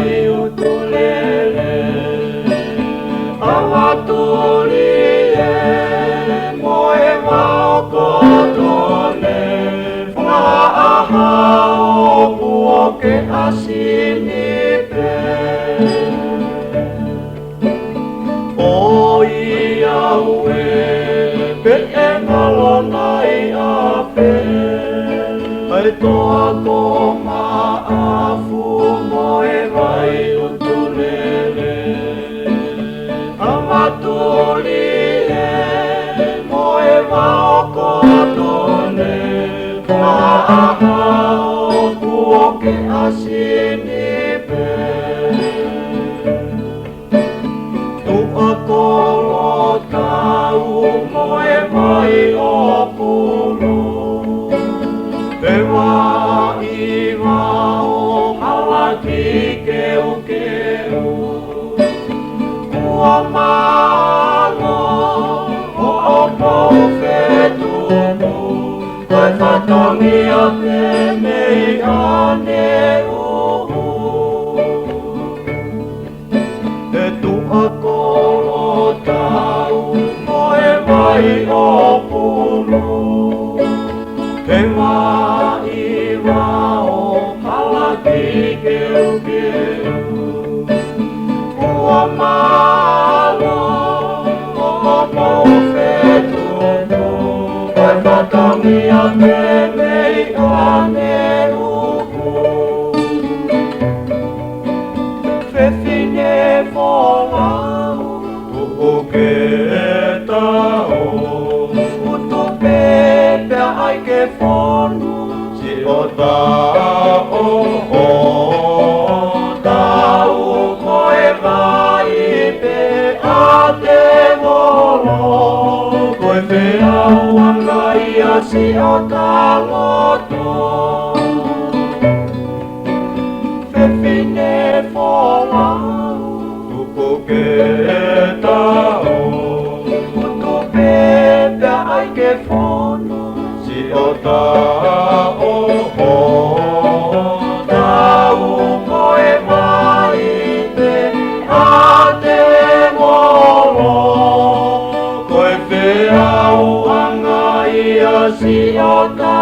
vai utulele alatuli e moe maokotole Faaha o puoke asinipe O iaue pe e ngalonai ape Ai toa ko maafu moe vai utulele Amatuli e moe maokotole Faaha o puoke asinipe Tua kolo tau moe mai o pulu Te wā iwa o halaki keu keu Kua malo o opo whetumu Kai whatangi a te mei ane uhu Te tua kolo tau moe mai o pulu Te wā iwa o halaki keu keu Kua malo o opo whetumu Kai whatangi a te mei ane uhu Whewhine wholau Uke e tau Utu pepea ai ke whonu Si o tau o tau koe vai pe a te molo Koe whiau angai a si o taloto Whewhine wholau Uke e tau Utu pepea ai ke whonu Si o tau o tau koe mai pe a te molo Koe whiau angai a si o tau